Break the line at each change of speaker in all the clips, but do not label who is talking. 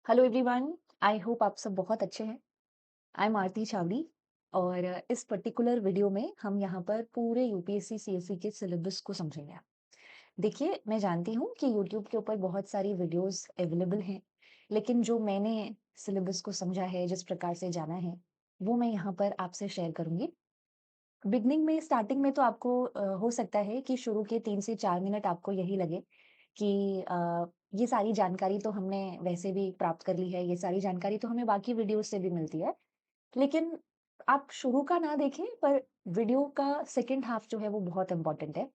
Hello everyone. I hope आप सब बहुत अच्छे हैं। आई एम आरती चावड़ी और इस पर्टिकुलर वीडियो में हम यहाँ पर पूरे यूपीएससी सीएससी के सिलेबस को समझेंगे। देखिए, मैं जानती हूँ कि यूट्यूब के ऊपर बहुत सारी वीडियोस अवेलेबल हैं, लेकिन जो मैंने सिलेबस को समझा है, जिस प्रकार से जाना है, वो मैं यहाँ पर आपसे शेयर करूंगी। बिगनिंग में स्टार्टिंग में तो आपको हो सकता है कि शुरू के 3 से 4 मिनट आपको यही लगे कि ये सारी जानकारी तो हमने वैसे भी प्राप्त कर ली है, ये सारी जानकारी तो हमें बाकी वीडियोज़ से भी मिलती है। लेकिन आप शुरू का ना देखें, पर वीडियो का सेकंड हाफ जो है वो बहुत इम्पोर्टेंट है।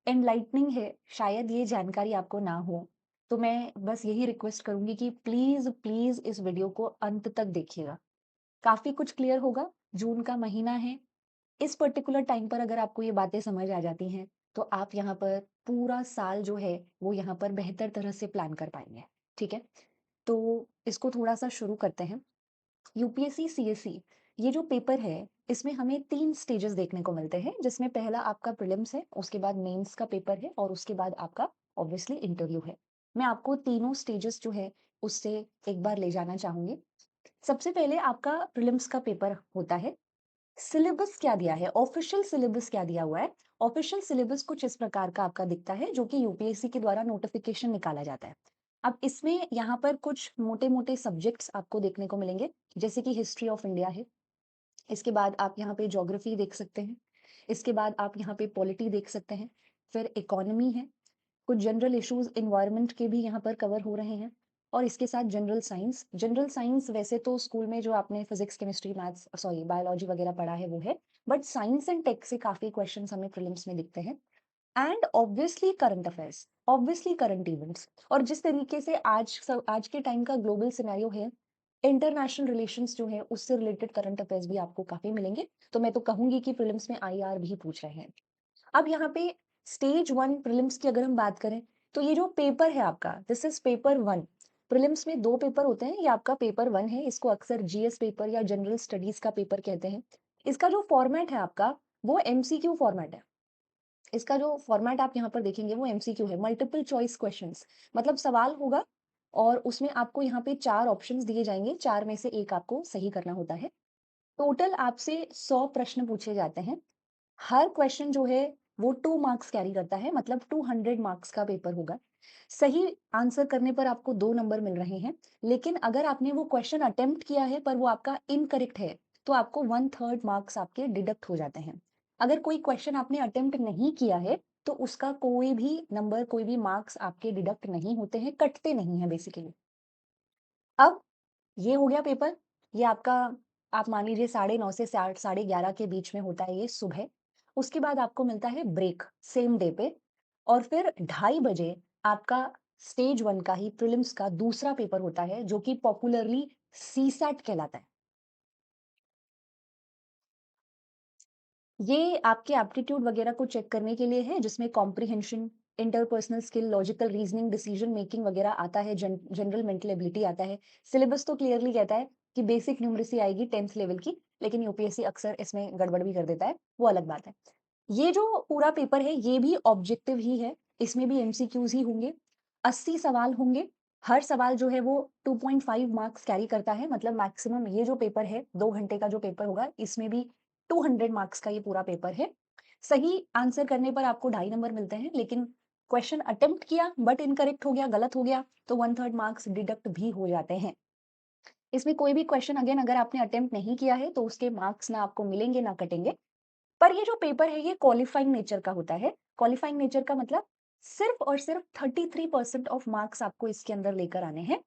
एनलाइटनिंग है, शायद ये जानकारी आपको ना हो, तो मैं बस यही रिक्वेस्ट करूँगी कि प्लीज़, प्लीज़ इस वीडियो को अंत तक देखिएगा। काफ़ी कुछ क्लियर होगा, जून का महीना है, इस पर्टिकुलर टाइम पर अगर आपको ये बातें समझ आ जाती हैं, तो आप यहाँ पर पूरा साल जो है, वो यहाँ पर बेहतर तरह से प्लान कर पाएँगे, ठीक है? तो इसको थोड़ा-सा शुरू करते हैं। यूपीएससी, सीएससी ये जो पेपर है, इसमें हमें 3 स्टेजेस देखने को मिलते हैं, जिसमें पहला आपका प्रीलिम्स है, उसके बाद मेंस का पेपर है और उसके बाद आपका ऑब्वियसली इंटरव्यू है। मैं आपको तीनों स्टेजेस जो है, उससे एक बार ले जाना चाहूँगी। सबसे पहले आपका प्रीलिम्स का पेपर होता है। सिलेबस क्या दिया है? ऑफिशियल सिलेबस क्या दिया हुआ है? ऑफिशियल सिलेबस कुछ इस प्रकार का आपका दिखता है, जो कि यूपीएससी के द्वारा नोटिफिकेशन निकाला जाता है। अब इसमें यहाँ पर कुछ मोटे-मोटे सब्जेक्ट्स आपको देखने को मिलेंगे, जैसे कि हिस्ट्री ऑफ इंडिया है। इसके बाद आप यहाँ पे ज्योग्राफी देख सकते हैं। इसके बाद आप यहाँ पे पॉलिटी देख सकते हैं। फिर इकोनॉमी है। कुछ जनरल इश्यूज एनवायरनमेंट के भी यहाँ पर कवर हो रहे हैं और इसके साथ जनरल साइंस वैसे तो स्कूल में जो आपने physics chemistry maths sorry biology वगैरह पढ़ा है वो है, बट साइंस एंड टेक से काफी क्वेश्चंस हमें प्रीलिम्स में दिखते हैं। And obviously current affairs, obviously current events, और जिस तरीके से आज के टाइम का ग्लोबल सिनेरियो है, इंटरनेशनल रिलेशंस जो है उससे रिलेटेड करंट अफेयर्स भी आपको काफी मिलेंगे। तो मैं तो कहूंगी कि प्रीलिम्स में आईआर भी पूछ रहे हैं। अब यहाँ पे स्टेज 1 प्रीलिम्स की अगर हम बात करें, तो ये जो पेपर है आपका, दिस इज पेपर 1। प्रीलिम्स में 2 पेपर होते हैं, ये आपका पेपर 1 है, इसको अक्सर जीएस पेपर या जनरल स्टडीज का पेपर कहते हैं। इसका जो फॉर्मेट है आपका, वो एमसीक्यू फॉर्मेट है। इसका जो फॉर्मेट आप यहाँ पर देखेंगे वो एमसीक्यू है, मल्टीपल चॉइस क्वेश्चंस। मतलब सवाल होगा और उसमें आपको यहाँ पे 4 ऑप्शंस दिए जाएंगे, 4 में से एक आपको सही करना होता है। टोटल आपसे 100 प्रश्न पूछे जाते हैं। हर क्वेश्चन जो है वो 2 मार्क्स कैरी करता है, मतलब 200 मार्क्स का पेपर होगा। सही आंसर करने पर आपको 2 नंबर मिल रहे हैं, लेकिन अगर आपने वो क्वेश्चन अटेम्प्ट किया है पर वो आपका इनकरेक्ट है, तो आपको 1/3 मार्क्स आपके डिडक्ट हो जाते हैं। अगर कोई क्वेश्चन आपने अटेम्प्ट नहीं किया है, तो उसका कोई भी नंबर, कोई भी मार्क्स आपके डिडक्ट नहीं होते हैं, कटते नहीं हैं बेसिकली। अब ये हो गया पेपर, ये आपका आप मान लीजिए 9:30 से 11:30 के बीच में होता है ये सुबह। उसके बाद आपको मिलता है ब्रेक सेम डे पे और फिर 2:30 बजे आपका स्टेज 1 का ही प्रीलिम्स का दूसरा पेपर होता है, जो कि पॉपुलरली सीसैट कहलाता है। ये आपके एप्टीट्यूड वगैरह को चेक करने के लिए है, जिसमें comprehension, interpersonal skill, logical reasoning, decision making वगैरह आता है, जनरल मेंटल एबिलिटी आता है। सिलेबस तो क्लियरली कहता है कि बेसिक न्यूमरेसी आएगी 10th लेवल की, लेकिन यूपीएससी अक्सर इसमें गड़बड़ भी कर देता है, वो अलग बात है। ये जो पूरा पेपर है, ये भी ऑब्जेक्टिव ही है, इसमें भी एमसीक्यूज ही होंगे। 80 सवाल होंगे। हर सवाल जो है वो 2.5 मार्क्स कैरी करता है, मतलब मैक्सिमम ये जो पेपर है, 2 घंटे का जो पेपर होगा, इसमें भी 200 मार्क्स का ये पूरा पेपर है। सही आंसर करने पर आपको 2.5 नंबर मिलते हैं, लेकिन क्वेश्चन अटेम्प्ट किया बट इनकरेक्ट हो गया, गलत हो गया, तो 1/3 मार्क्स डिडक्ट भी हो जाते हैं। इसमें कोई भी क्वेश्चन अगेन अगर आपने अटेम्प्ट नहीं किया है, तो उसके मार्क्स ना आपको मिलेंगे ना कटेंगे। पर ये जो पेपर है, ये क्वालिफाइंग नेचर का होता है। क्वालिफाइंग नेचर का मतलब सिर्फ और सिर्फ 33% ऑफ मार्क्स आपको इसके अंदर लेकर आने हैं,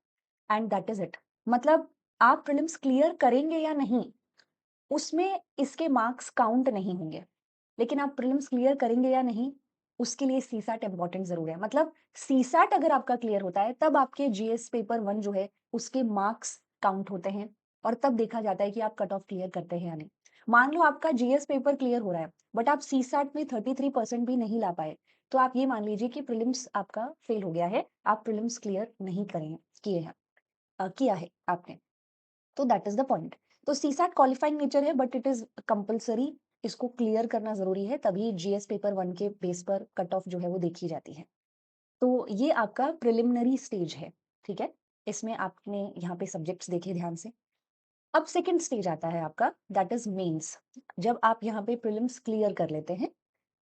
एंड दैट इज इट। मतलब आप प्रीलिम्स क्लियर करेंगे या नहीं, उसमें इसके मार्क्स काउंट नहीं होंगे। लेकिन आप प्रीलिम्स क्लियर करेंगे या नहीं, उसके लिए सीसैट इंपॉर्टेंट जरूर है। मतलब सीसैट अगर आपका क्लियर होता है, तब आपके जीएस पेपर 1 जो है उसके मार्क्स काउंट होते हैं और तब देखा जाता है कि आप कट ऑफ क्लियर करते हैं या नहीं। मान लो आपका जीएस पेपर क्लियर हो रहा है, बट आप सीसैट में 33% भी नहीं ला पाए, तो आप ये मान लीजिए कि प्रीलिम्स आपका फेल हो गया है, आप प्रीलिम्स क्लियर नहीं करें किए हैं, किया है आपने। तो दैट इज द पॉइंट। तो सीसैट क्वालिफाइंग नेचर है, बट इट इज कंपलसरी, इसको क्लियर करना जरूरी है, तभी जीएस पेपर 1 के बेस पर कट ऑफ जो है वो देखी जाती है। तो ये आपका प्रिलिमिनरी स्टेज है, ठीक है। इसमें आपने यहाँ पे सब्जेक्ट्स देखे ध्यान से। अब सेकंड स्टेज आता है आपका, दैट इज़ मेंस। जब आप यहाँ पे प्रीलिम्स क्लियर कर लेते हैं,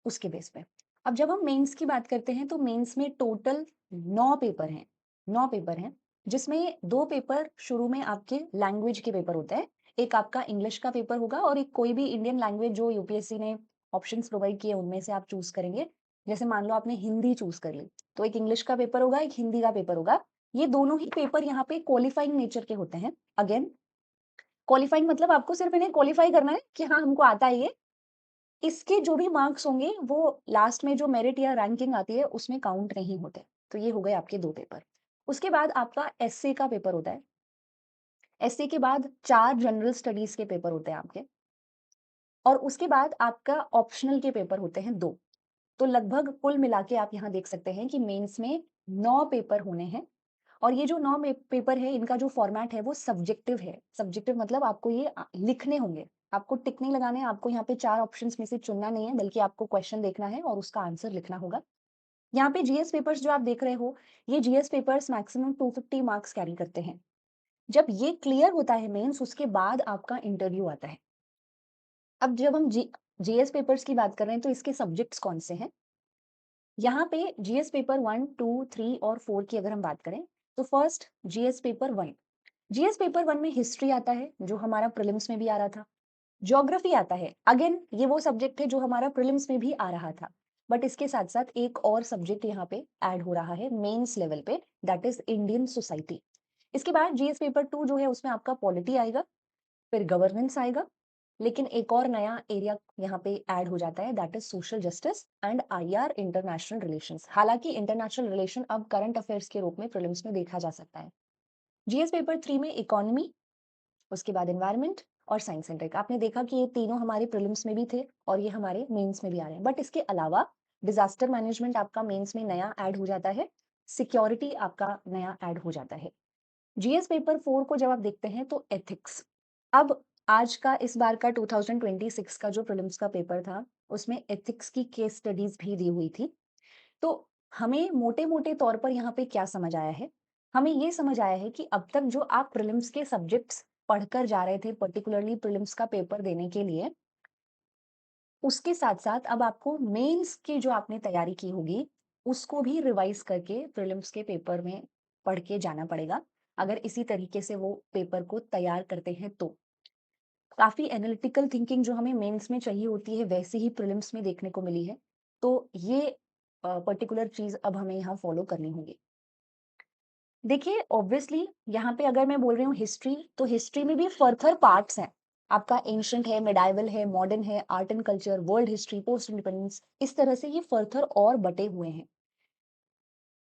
उसके बेस पे। अब जब हम मेंस की बात करते हैं, तो मेंस में टोटल 9 पेपर हैं, 9 पेपर हैं, जिसमें 2 पेपर शुरू में आपके लैंग्वेज के पेपर होते हैं। एक आपका इंग्लिश का पेपर होगा और एक कोई भी इंडियन लैंग्वेज जो यूपीएससी ने ऑप्शंस प्रोवाइड किए, उनमें से आप चूज़ करेंगे। जैसे मान लो आपने हिंदी चूज़ कर ली, तो एक इंग्लिश का पेपर होगा, एक हिंदी का पेपर होगा। ये दोनों ही पेपर यहाँ पे क्वालिफाइंग नेचर के होते हैं। अगेन, क्वालिफाइंग मतलब आपको सिर्फ इन्हें क्वालिफाई करना है कि हाँ, हमको आता है ये। इसके जो भी मार्क्स होंगे वो लास्ट में जो मेरिट या रैंकिंग आती है उसमें काउंट नहीं होते। तो ये हो गए आपके 2 पेपर। उसके बाद आपका एसए का पेपर होता है। एसए के बाद 4 जनरल स्टडीज के पेपर होते हैं आपके, और उसके बाद आपका ऑप्शनल के पेपर होते हैं 2। तो लगभग कुल मिला के आप यहाँ देख सकते हैं कि मेंस में 9 पेपर होने हैं। और ये जो 9 पेपर है, इनका जो फॉर्मेट है वो सब्जेक्टिव है। सब्जेक्टिव मतलब आपको ये लिखने होंगे, आपको टिक नहीं लगाने हैं, आपको यहाँ पे 4 ऑप्शंस में से चुनना नहीं है, बल्कि आपको क्वेश्चन देखना है और उसका आंसर लिखना होगा। यहाँ पे जीएस पेपर्स जो आप देख रहे हो, ये GS papers maximum 250 marks carry करते हैं। जब ये क्लियर होता है मेंस, उसके बाद आपका इंटरव्यू आता है। अब जब हम जीएस पेपर्स की बात कर रहे हैं, तो इसके सब्जेक्ट्स कौन से हैं? यहाँ पे जीएस पेपर 1, 2, 3 और 4 की अगर हम बात करें, तो first GS paper 1। GS paper 1 में हिस्ट्री आता है, जो हमारा प्रीलिम्स में भी आ रहा था। ज्योग्राफी आता है, अगेन ये वो सब्जेक्ट है जो हमारा प्रीलिम्स में भी आ रहा था। बट इसके साथ-साथ एक और सब्जेक्ट यहाँ पे ऐड हो रहा है मेंस लेवल पे, दैट इज़ इंडियन सोसाइटी। इसके बाद जीएस पेपर 2 जो है, उसमें आपका पॉलिटी आएगा, फिर गवर्नेंस आएगा, लेकिन एक और नया एरिया यहाँ पे ऐड हो जाता है, that is social justice and IR international relations. हालांकि इंटरनेशनल रिलेशन अब करंट अफेयर्स के रूप में प्रीलिम्स में देखा जा सकता है। जीएस पेपर 3 में इकोनॉमी, उसके बाद एनवायरनमेंट और साइंस एंड टेक। आपने देखा कि ये तीनों हमारे प्रीलिम्स में भी थे और ये हमारे मेंस में भी आ रहे हैं। बट इसके अलावा डिजास्टर मैनेजमेंट आपका मेंस में नया ऐड हो जाता है, सिक्योरिटी आपका नया ऐड हो जाता है। जीएस पेपर 4 को जब आप देखते हैं, तो एथिक्स। अब आज का इस बार का 2026 का जो प्रीलिम्स का पेपर था, उसमें एथिक्स की केस स्टडीज भी दी हुई थी। तो हमें मोटे-मोटे तौर पर यहाँ पे क्या समझ आया है? हमें ये समझ आया है कि अब तक जो आप प्रीलिम्स के सब्जेक्ट्स पढ़कर जा रहे थे, पर्टिकुलरली प्रीलिम्स का पेपर देने के लिए, उसके साथ-साथ अब आपको मेंस की जो आपने तैयारी की होगी, उसको भी रिवाइज़ करके प्रीलिम्स के पेपर में पढ़ के जाना पड़ेगा, अगर इसी तरीके से वो पेपर को तैयार करते हैं तो। काफ़ी एनालिटिकल थिंकिंग जो हमें मेंस में चाहिए होती है, वैसे ही प्रीलिम्स में देखने को मिली है। तो ये पर्टिकुलर चीज़ अब हमें यहाँ फॉलो करनी होगी। देखिए, ऑब्वियसली यहाँ पे अगर मैं बोल रही हूँ हिस्ट्री, तो हिस्ट्री में भी फर्दर पार्ट्स हैं। आपका एंशिएंट है, मेडाइवल है, मॉडर्न है, art and culture, world history, post independence, इस तरह से ये फर्दर और बटे हुए हैं।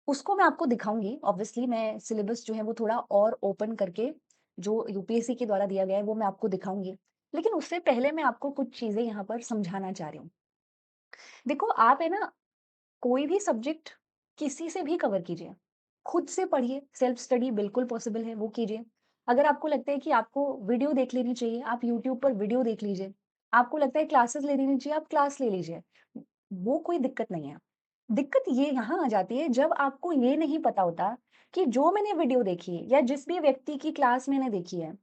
उसको मैं आपको दिखाऊँगी, ऑब्वियसली मैं सिलेबस जो है वो थोड़ा और ओपन करके, जो यूपीएससी के द्वारा दिया गया है वो मैं आपको दिखाऊँगी। लेकिन उससे पहले मैं आपको कुछ चीज़ें यहाँ पर समझाना चाह रही हूँ। देखो, आप है ना, कोई भी सब्जेक्ट किसी से भी कवर कीजिए। खुद से पढ़िए, सेल्फ स्टडी बिल्कुल पॉसिबल है, वो कीजिए। अगर आपको लगता है कि आपको वीडियो देख लेनी चाहिए, आप यूट्यूब पर वीडियो देख लीजिए। आपको लगता है क्लासेस ले लेनी चाहिए, आप क्लास ले लीजिए। वो कोई दिक्कत नहीं है। दिक्कत ये यहाँ आ जाती है जब आपको ये नहीं पता होता कि जो मैंने वीडियो देखी है या जिस भी व्यक्ति की क्लास मैंने देखी है,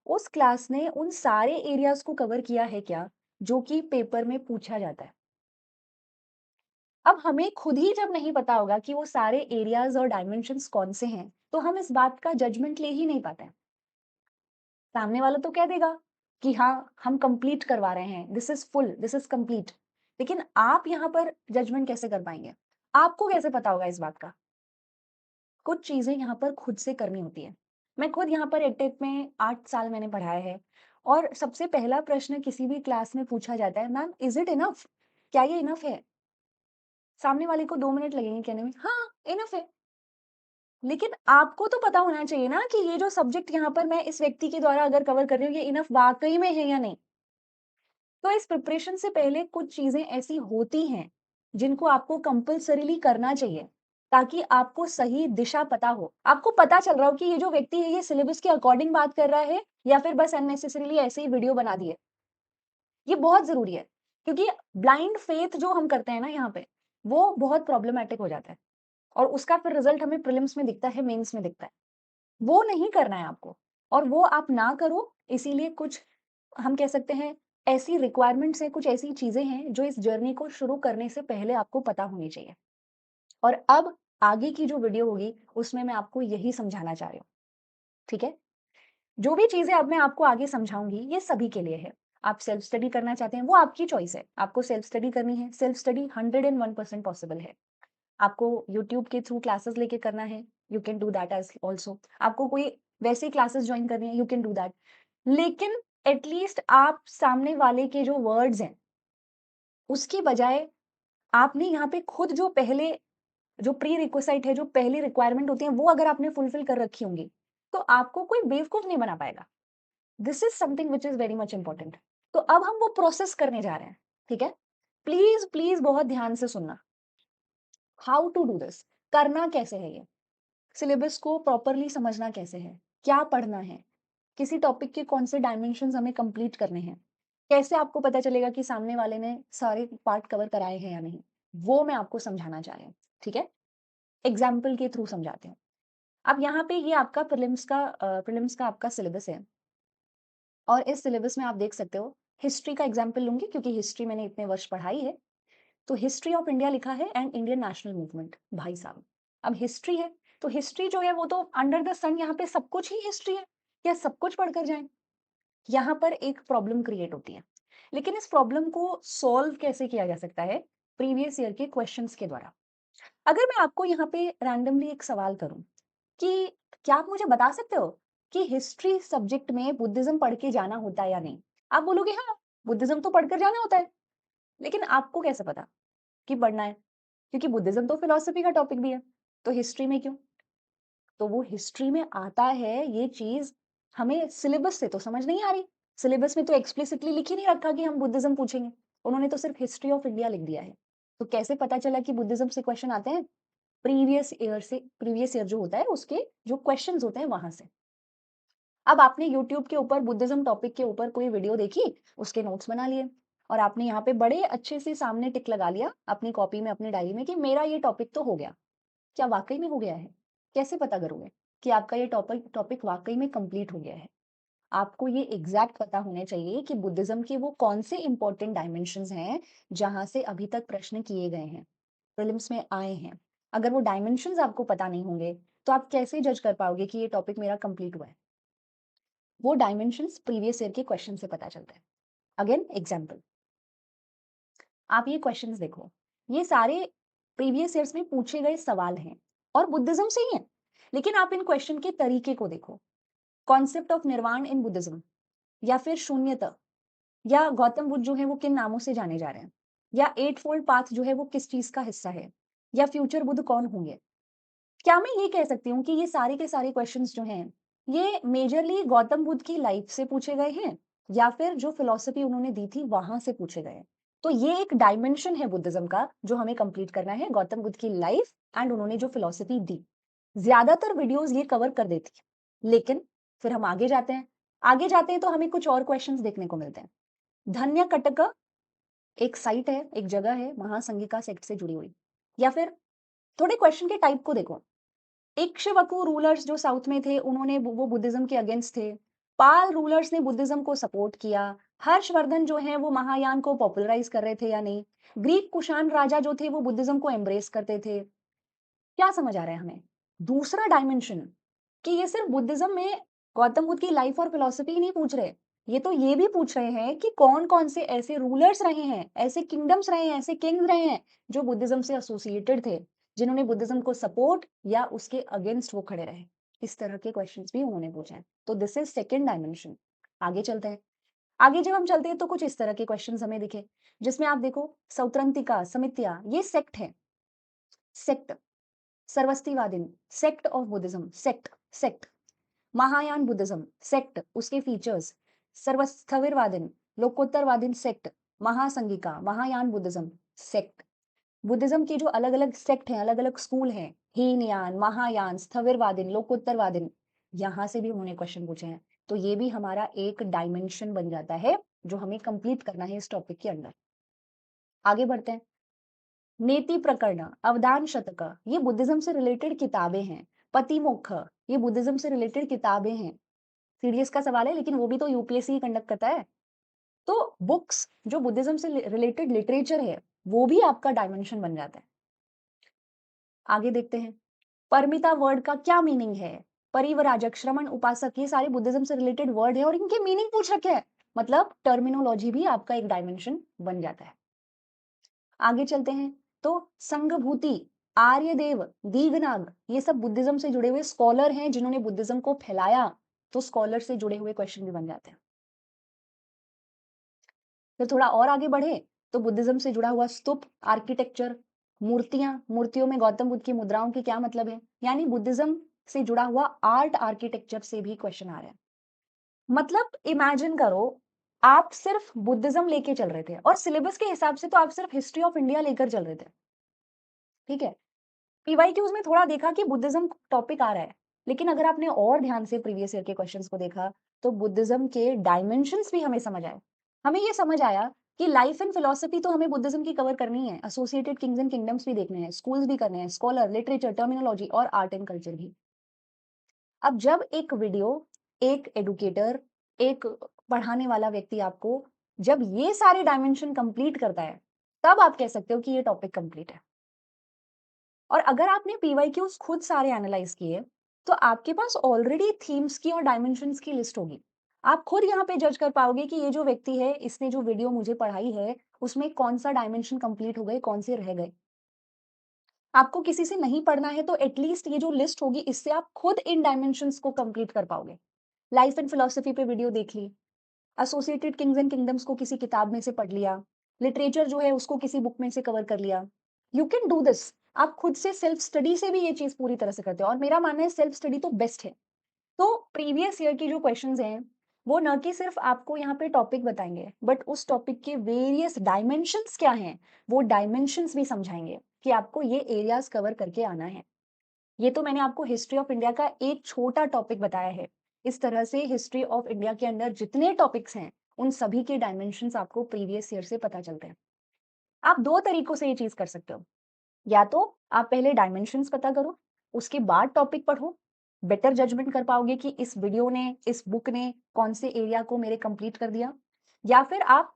उस क्लास ने उन सारे एरियाज़ को कवर किया है क्या, जो कि पेपर में पूछा जाता है। अब हमें खुद ही जब नहीं पता होगा कि वो सारे एरियाज और डायमेंशंस कौन से हैं, तो हम इस बात का जजमेंट ले ही नहीं पाते हैं। सामने वाला तो कह देगा कि हाँ, हम कंप्लीट करवा रहे हैं, this is full, this is complete. लेकिन आप यहाँ पर जजमेंट कैसे कर पाएंगे? आपको कैसे पता होगा इस बात का? कुछ चीजें यहाँ पर खुद से करनी होती है। मैं खुद यहाँ पर एटेक में 8 साल मैंने पढ़ाया है, और सबसे पहला प्रश्न किसी भी क्लास में पूछा जाता है, मैम इज इट इनफ? क्या ये इनफ है? सामने वाले को 2 मिनट लगेंगे कहने में, हाँ इनफ है। लेकिन आपको तो पता होना चाहिए ना कि ये जो सब्जेक्ट यहाँ पर मैं इस व्यक्ति के द्वारा अगर कवर कर रही हूँ, ये इनफ वाकई में है या नहीं। तो इस प्रिपरेशन से पहले कुछ चीजें ऐसी होती हैं जिनको आपको कंपल्सरीली करना चाहिए, ताकि आपको सही दिशा पता हो। आपको पता चल रहा हो कि ये जो व्यक्ति है, ये सिलेबस के अकॉर्डिंग बात कर रहा है या फिर बस अननेसेसरीली ऐसे ही वीडियो बना दिए। ये बहुत जरूरी है, क्योंकि ब्लाइंड फेथ जो हम करते हैं ना यहाँ पे, वो बहुत प्रॉब्लमैटिक हो जाता है, और उसका फिर रिजल्ट हमें प्रीलिम्स में दिखता है, मेंस में दिखता है। वो नहीं करना है आपको, और वो आप ना करो, इसीलिए कुछ हम कह सकते हैं ऐसी रिक्वायरमेंट्स हैं, कुछ ऐसी चीज़ें हैं जो इस जर्नी को शुरू करने से पहले आपको पता होनी चाहिए। और अब आगे की जो वीडियो होगी, उसमें मैं आपको यही समझाना चाह रही हूँ, ठीक है? जो भी चीज़ें अब मैं आपको आगे समझाऊँगी, ये सभी के लिए है। आप सेल्फ स्टडी करना चाहते हैं, वो आपकी चॉइस है। आपको सेल्फ स्टडी करनी है, सेल्फ स्टडी 101% पॉसिबल है। आपको यूट्यूब के थ्रू क्लासेस लेके करना है, you can do that as also. आपको कोई वैसी क्लासेस जॉइन करनी है, यू कैन डू दैट। लेकिन एट लीस्ट आप सामने वाले के जो वर्ड्स हैं, उसकी बजाय आपने यहाँ पे खुद जो पहले जो प्री रिक्विज़ाइट है, जो पहली रिक्वायरमेंट होती है, वो अगर आपने फुलफिल कर रखी होंगी, तो आपको कोई बेवकूफ़ नहीं बना पाएगा। This is something which is very much important. तो अब हम वो प्रोसेस करने जा रहे हैं, ठीक है? प्लीज़, प्लीज़ बहुत ध्यान से सुनना। How to do this? करना कैसे है ये? सिलेबस को प्रॉपरली समझना कैसे है? क्या पढ़ना है? किसी टॉपिक के कौन से डायमेंशंस हमें कंप्लीट करने हैं? कैसे आपको पता चलेगा कि सामने वाले ने सारे पार्ट कवर कराए हैं या नहीं? वो मैं आपको समझाना चाह रही हूँ, ठीक है? एग्ज़ाम्पल के थ्रू समझाते हैं। अब यहाँ पे ये आपका प्रीलिम्स का आपका सिलेबस है, और इस सिलेबस में आप देख सकते हो, हिस्ट्री का एग्ज़ाम्पल लूँगी क्योंकि हिस्ट्री मैंने इतने वर्ष पढ़ाई है। तो हिस्ट्री ऑफ इंडिया लिखा है एंड इंडियन नेशनल मूवमेंट, भाई साहब। अब हिस्ट्री है, तो हिस्ट्री जो है वो तो अंडर द सन यहाँ पे सब कुछ ही हिस्ट्री है। क्या सब कुछ पढ़कर जाएँ? यहाँ पर एक प्रॉब्लम क्रिएट होती है। लेकिन इस प्रॉब्लम को सॉल्व कैसे किया जा सकता है? प्रीवियस ईयर के क्वेश्चंस के द्वारा। अगर मैं आपको यहाँ पे रैंडमली एक सवाल करूँ कि क्या आप मुझे बता सकते हो कि हिस्ट्री सब्जेक्ट में बुद्धिज्म पढ़ के जाना होता है या नहीं? आप बोलोगे हाँ, बुद्धिज्म तो पढ़कर जाना होता है। लेकिन आपको कैसे पता कि पढ़ना है? क्योंकि बुद्धिज्म तो फिलॉसफी का टॉपिक भी है, तो हिस्ट्री में क्यों? तो वो हिस्ट्री में आता है, ये चीज़ हमें सिलेबस से तो समझ नहीं आ रही। सिलेबस में तो एक्सप्लिसिटली लिख ही नहीं रखा कि हम बुद्धिज्म पूछेंगे। उन्होंने तो सिर्फ हिस्ट्री ऑफ इंडिया लिख दिया है। तो कैसे पता चला कि बुद्धिज्म से क्वेश्चन आते हैं? प्रीवियस ईयर जो होता है उसके जो क्वेश्चंस होते हैं वहाँ से। अब आपने यूट्यूब के ऊपर बुद्धिज्म टॉपिक के ऊपर कोई वीडियो देखी, उसके नोट्स बना लिए, और आपने यहाँ पे बड़े अच्छे से सामने टिक लगा लिया अपनी कॉपी में, अपनी डायरी में कि मेरा ये टॉपिक तो हो गया। क्या वाक़ई में हो गया है? कैसे पता करोगे कि आपका ये टॉपिक टॉपिक वाक़ई में कंप्लीट हो गया है? आपको ये एग्ज़ैक्ट पता होने चाहिए कि बुद्धिज़्म के वो कौन से इम्पोर्टेंट डायमेंशंस हैं, जहाँ से अभी तक प्रश्न किए गए हैं, प्रीलिम्स में आए हैं। अगर वो डायमेंशंस आपको पता नहीं होंगे, तो आप कैसे जज कर पाओगे कि ये टॉपिक मेरा कंप्लीट हुआ है? वो डायमेंशंस प्रीवियस ईयर के क्वेश्चन से पता चलता है। अगेन एग्ज़ाम्पल, आप ये क्वेश्चंस देखो, ये सारे प्रीवियस ईयर्स में पूछे गए सवाल हैं और बुद्धिज़्म से ही हैं। लेकिन आप इन क्वेश्चन के तरीके को देखो। कॉन्सेप्ट ऑफ निर्वाण इन बुद्धिज़्म, या फिर शून्यता, या गौतम बुद्ध जो है वो किन नामों से जाने जा रहे हैं, या एट फोल्ड पाथ जो है वो किस चीज़ का हिस्सा है, या फ्यूचर बुद्ध कौन होंगे? क्या मैं ये कह सकती हूँ कि ये सारे के सारे क्वेश्चंस जो हैं, ये मेजरली गौतम बुद्ध की लाइफ से पूछे गए हैं, या फिर जो फिलॉसफी उन्होंने दी थी वहां से पूछे गए हैं? तो ये एक डायमेंशन है बुद्धिज्म का जो हमें कंप्लीट करना है, गौतम बुद्ध की लाइफ एंड उन्होंने जो फिलॉसफी दी। ज्यादातर वीडियोस ये कवर कर देती है, लेकिन फिर हम आगे जाते हैं तो हमें कुछ और क्वेश्चंस देखने को मिलते हैं। धन्य कटक एक साइट है, एक जगह है महासंगिका सेक्ट से जुड़ी हुई। या फिर थोड़े क्वेश्चन के टाइप को देखो। इक्ष्वाकु रूलर्स जो साउथ में थे, उन्होंने वो बुद्धिज्म के अगेंस्ट थे। पाल रूलर्स ने बुद्धिज्म को सपोर्ट किया। हर्षवर्धन जो है वो महायान को पॉपुलराइज कर रहे थे या नहीं? ग्रीक कुषाण राजा जो थे वो बुद्धिज्म को एम्ब्रेस करते थे। क्या समझ आ रहा है हमें? दूसरा डायमेंशन, कि ये सिर्फ बुद्धिज्म में गौतम बुद्ध की लाइफ और फिलॉसफी ही नहीं पूछ रहे, ये तो ये भी पूछ रहे हैं कि कौन-कौन से ऐसे रूलर्स रहे हैं, ऐसे किंगडम्स रहे हैं, ऐसे किंग्स रहे हैं, जो बुद्धिज्म से एसोसिएटेड थे, जिन्होंने बुद्धिज्म को सपोर्ट या उसके अगेंस्ट वो खड़े रहे। इस तरह के क्वेश्चंस भी उन्होंने पूछे हैं। तो दिस इज सेकंड डायमेंशन। आगे चलते हैं। आगे जब हम चलते हैं तो कुछ इस तरह के क्वेश्चंस हमें दिखे, जिसमें आप देखो सौत्रंतिका, समित्या, ये सेक्ट है। Sect, Sarvastivadin, sect of Buddhism, sect, Mahayana Buddhism, sect, उसके features, Sarvasthaviravadin, Lokottaravadin sect, Mahasanghika, Mahayana Buddhism, sect. Buddhism के जो अलग-अलग सेक्ट हैं, अलग-अलग स्कूल हैं, हीनयान, महायान, स्थविरवादिन, लोकोत्तरवादिन, यहाँ से भी उन्होंने क्वेश्चन पूछे हैं। तो ये भी हमारा एक डायमेंशन बन जाता है, जो हमें कंप्लीट करना है इस टॉपिक के अंदर। आगे बढ़ते हैं। नेति प्रकरण, अवदान शतक, ये बुद्धिज्म से रिलेटेड किताबें हैं। पतिमोक्ष, ये बुद्धिज्म से रिलेटेड किताबें हैं। सीडीएस का सवाल है लेकिन वो भी तो यूपीएससी ही कंडक्ट करता है। तो बुक्स जो बुद्धिज्म से रिलेटेड लिटरेचर है, वो भी आपका डायमेंशन बन जाता है। आगे देखते हैं। परमिता वर्ड का क्या मीनिंग है? परिवराजक, श्रमण, उपासक, ये सारे बुद्धिज्म से रिलेटेड वर्ड है और इनके मीनिंग पूछ रखे हैं। मतलब टर्मिनोलॉजी भी आपका एक डायमेंशन बन जाता है। आगे चलते हैं। तो संघभूति, आर्यदेव, दीघनाग, ये सब बुद्धिज्म से जुड़े हुए स्कॉलर हैं जिन्होंने बुद्धिज्म को फैलाया। तो स्कॉलर से जुड़े हुए क्वेश्चन भी बन जाते हैं। फिर थोड़ा और आगे बढ़े तो बुद्धिज्म से जुड़ा हुआ स्तूप, आर्किटेक्चर, मूर्तियां, मूर्तियों में गौतम बुद्ध की मुद्राओं की क्या मतलब है? यानी बुद्धिज्म से जुड़ा हुआ आर्ट आर्किटेक्चर से भी क्वेश्चन आ रहे हैं। मतलब इमेजिन करो, आप सिर्फ बुद्धिज्म लेके चल रहे थे और सिलेबस के हिसाब से तो आप सिर्फ हिस्ट्री ऑफ इंडिया लेकर चल रहे थे, ठीक है? पीवाईक्यूज में थोड़ा देखा कि बुद्धिज्म टॉपिक आ रहा है, लेकिन अगर आपने और ध्यान से प्रीवियस ईयर के क्वेश्चंस को देखा तो बुद्धिज्म के डायमेंशंस भी हमें समझ आए। हमें ये समझ आया कि लाइफ एंड फिलॉसफी तो हमें बुद्धिज्म की कवर करनी है, एसोसिएटेड किंग्स एंड किंगडम्स भी देखने हैं, स्कूल्स भी करने हैं, स्कॉलर, लिटरेचर, टर्मिनोलॉजी और आर्ट एंड कल्चर भी। अब जब एक वीडियो, एक एडुकेटर, एक पढ़ाने वाला व्यक्ति आपको जब ये सारे डायमेंशन कंप्लीट करता है, तब आप कह सकते हो कि ये टॉपिक कंप्लीट है। और अगर आपने पीवाईक्यूज खुद सारे एनालाइज किए तो आपके पास ऑलरेडी थीम्स की और डायमेंशंस की लिस्ट होगी। आप खुद यहाँ पे जज कर पाओगे कि ये जो व्यक्ति है, इसने जो वीडियो मुझे पढ़ाई है, उसमें कौन सा डायमेंशन कंप्लीट हो गए, कौन से रह गए। आपको किसी से नहीं पढ़ना है तो एटलीस्ट ये जो लिस्ट होगी, इससे आप खुद इन डायमेंशंस को कंप्लीट कर पाओगे। लाइफ एंड फिलोसफी पे वीडियो देख ली, एसोसिएटेड किंग्स एंड किंगडम्स को किसी किताब में से पढ़ लिया, लिटरेचर जो है उसको किसी बुक में से कवर कर लिया। You can do this. आप खुद से सेल्फ स्टडी से भी ये चीज पूरी तरह से करते हो और मेरा मानना है सेल्फ स्टडी तो बेस्ट है। तो प्रीवियस ईयर की जो क्वेश्चंस हैं, वो न कि सिर्फ आपको यहाँ पे टॉपिक बताएंगे, बट उस टॉपिक के वेरियस डायमेंशंस क्या हैं, वो डायमेंशंस भी समझाएंगे कि आपको ये एरियाज कवर करके आना है। ये तो मैंने आपको हिस्ट्री ऑफ इंडिया का एक छोटा टॉपिक बताया है। इस तरह से हिस्ट्री ऑफ इंडिया के अंदर जितने टॉपिक्स हैं, उन सभी के डायमेंशंस आपको प्रीवियस ईयर से पता चलते हैं। आप दो तरीकों से ये चीज कर सकते हो। या तो आप पहले डायमेंशंस पता करो, उसके बाद टॉपिक पढ़ो, बेटर जजमेंट कर पाओगे कि इस वीडियो ने, इस बुक ने कौन से एरिया को मेरे कंप्लीट कर दिया। या फिर आप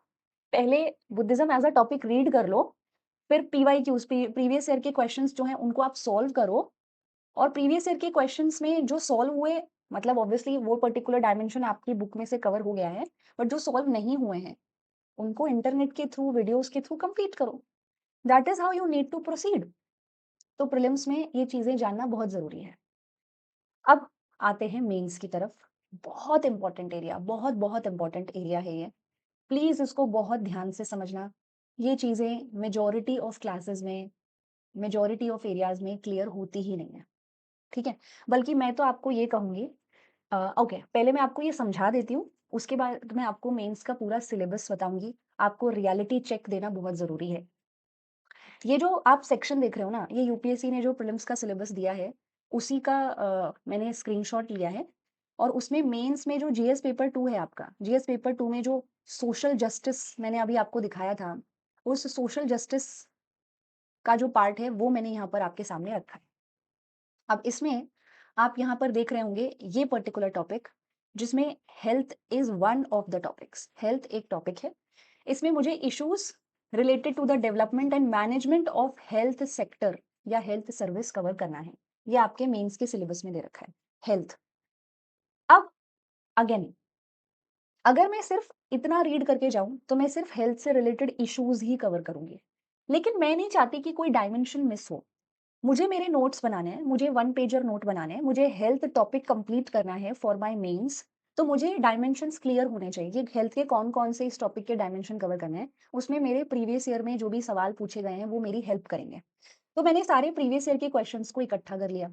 पहले Buddhism as a topic read कर लो, फिर पीवाईक्यूज, प्रीवियस ईयर के क्वेश्चंस जो हैं उनको आप सॉल्व करो, और प्रीवियस ईयर के क्वेश्चंस में जो सॉल्व हुए, मतलब ऑब्वियसली वो पर्टिकुलर डायमेंशन आपकी बुक में से कवर हो गया है, बट जो सॉल्व नहीं हुए हैं उनको इंटरनेट के थ्रू, वीडियोस के थ्रू कंप्लीट करो। That is how you need to proceed. तो प्रीलिम्स में ये चीजें जानना बहुत जरूरी है। अब आते हैं मेंस की तरफ। बहुत इंपॉर्टेंट एरिया, बहुत बहुत इंपॉर्टेंट एरिया है ये। प्लीज इसको बहुत ध्यान से समझना। ये चीजें मेजोरिटी ऑफ क्लासेस में, मेजोरिटी ऑफ एरियाज में क्लियर होती ही नहीं है, ठीक है? बल्कि मैं तो आपको ये कहूंगी, ओके, पहले मैं आपको ये समझा देती हूँ, उसके बाद मैं आपको मेंस का पूरा सिलेबस बताऊंगी। आपको रियलिटी चेक देना बहुत जरूरी है। ये जो आप सेक्शन देख रहे हो ना, ये यूपीएससी ने जो प्रीलिम्स का सिलेबस दिया है, उसी का मैंने स्क्रीनशॉट लिया है। और उसमें मेंस में जो जीएस पेपर 2 है आपका, जीएस पेपर 2 में जो सोशल जस्टिस मैंने अभी आपको दिखाया था, उस सोशल जस्टिस का जो पार्ट है वो मैंने यहाँ पर आपके सामने रखा है। अब इसमें आप यहाँ पर देख रहे होंगे ये पर्टिकुलर टॉपिक, जिसमें health is one of the topics. Health एक टॉपिक है। इसमें मुझे issues related to the development and management of health sector या हेल्थ सर्विस कवर करना है। ये आपके मेंस के सिलेबस में दे रखा है, हेल्थ। अब अगेन, अगर मैं सिर्फ इतना रीड करके जाऊं तो मैं सिर्फ हेल्थ से रिलेटेड इश्यूज ही कवर करूंगी, लेकिन मैं नहीं चाहती कि कोई डायमेंशन मिस हो। मुझे मेरे नोट्स बनाने हैं, मुझे वन पेजर नोट बनाने हैं, मुझे हेल्थ टॉपिक कंप्लीट करना है फॉर माय मेंस। तो मुझे डायमेंशंस क्लियर होने चाहिए कि हेल्थ के कौन कौन से इस टॉपिक के डायमेंशन कवर करने हैं। उसमें मेरे प्रीवियस ईयर में जो भी सवाल पूछे गए हैं वो मेरी हेल्प करेंगे। तो मैंने सारे प्रीवियस ईयर के क्वेश्चंस को इकट्ठा कर लिया।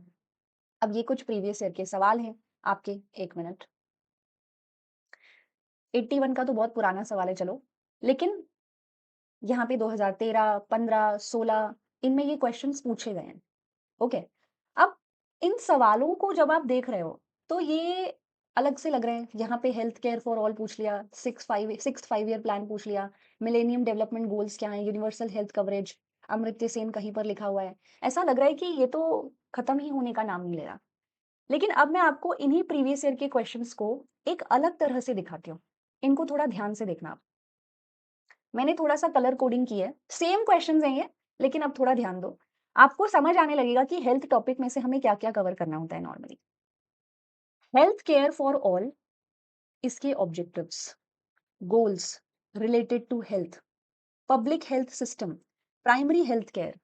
अब ये कुछ प्रीवियस ईयर के सवाल हैं आपके। एक मिनट। 81 का तो बहुत पुराना सवाल है, चलो, लेकिन यहाँ पे 2013, 15, 16, इनमें ये क्वेश्चंस पूछे गए हैं। ओके। अब इन सवालों को जब आप देख रहे हो तो ये अलग से लग रहे हैं। यहाँ पे हेल्थ केयर फॉर ऑल पूछ लिया, 6 5 ईयर प्लान पूछ लिया, मिलेनियम डेवलपमेंट गोल्स क्या है, universal health coverage, Amartya Sen कहीं पर लिखा हुआ है। ऐसा लग रहा है कि ये तो खत्म ही होने का नाम नहीं ले रहा। लेकिन अब मैं आपको इन्हीं प्रीवियस ईयर के क्वेश्चंस को एक अलग तरह से दिखाती हूँ। इनको थोड़ा ध्यान से देखना आप। मैंने थोड़ा-सा कलर कोडिंग की है। सेम क्वेश्चंस हैं ये, लेकिन अब थोड़ा ध्यान दो। आपको समझ आने लगेगा कि हेल्थ टॉपिक में से हमें क्या-क्या कवर करना होता है normally. Health care for all, इसके objectives, goals related to health, public health system, primary health care,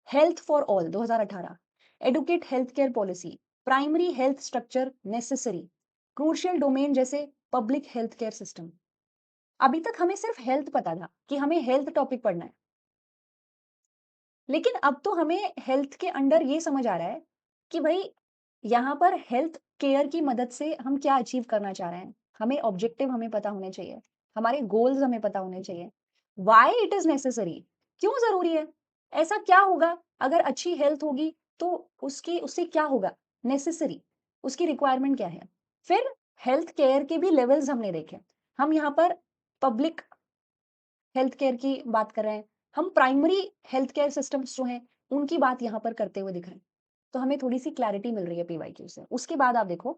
health for all 2018, educate health care policy, primary health structure necessary, crucial domain जैसे public health care system. अभी तक हमें सिर्फ health पता था कि हमें हेल्थ टॉपिक पढ़ना है, लेकिन अब तो हमें हेल्थ के अंडर ये समझ आ रहा है कि भाई यहाँ पर हेल्थ केयर की मदद से हम क्या अचीव करना चाह रहे हैं। हमें ऑब्जेक्टिव हमें पता होने चाहिए, हमारे गोल्स हमें पता होने चाहिए, व्हाई इट इज नेसेसरी, क्यों जरूरी है, ऐसा क्या होगा अगर अच्छी हेल्थ होगी तो उसकी उससे क्या होगा, नेसेसरी, उसकी रिक्वायरमेंट क्या है। फिर हेल्थ केयर के भी लेवल्स हमने देखे। हम यहाँ पर पब्लिक हेल्थ केयर की बात कर रहे हैं, हम प्राइमरी हेल्थ केयर सिस्टम्स जो हैं, उनकी बात यहाँ पर करते हुए दिख रहे हैं। तो हमें थोड़ी-सी क्लैरिटी मिल रही है पीवाईक्यू से। उसके बाद आप देखो,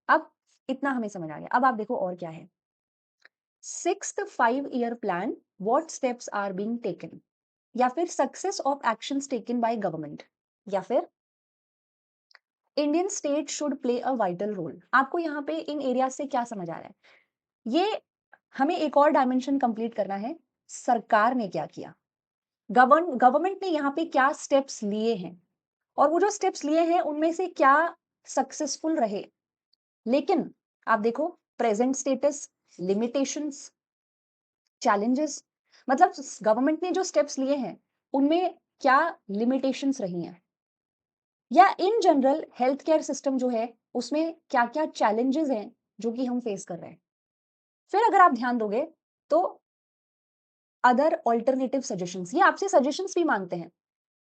अब इतना हमें समझ आ गया। अब आप देखो और क्या है। 6th 5 year plan, what steps are being taken, या फिर success of actions taken by government, या फिर Indian state should play a vital role. आपको यहाँ पे इन एरिया से क्या समझ आ रहा है? ये हमें एक और डायमेंशन कंप्लीट करना है, सरकार ने क्या किया? गवर्नमेंट ने यहाँ पे क्या स्टेप्स लिए हैं और वो जो स्टेप्स लिए हैं उनमें से क्या सक्सेसफुल रहे। लेकिन आप देखो, प्रेजेंट स्टेटस, लिमिटेशंस, चैलेंजेस, मतलब गवर्नमेंट ने जो स्टेप्स लिए हैं उनमें क्या लिमिटेशंस रही हैं, या in general health care system जो है उसमें क्या क्या चैलेंजेस हैं जो कि हम फेस कर रहे हैं। फिर अगर आप ध्यान दोगे तो अदर ऑल्टरनेटिव सजेशंस, ये आपसे सजेशंस भी मांगते हैं।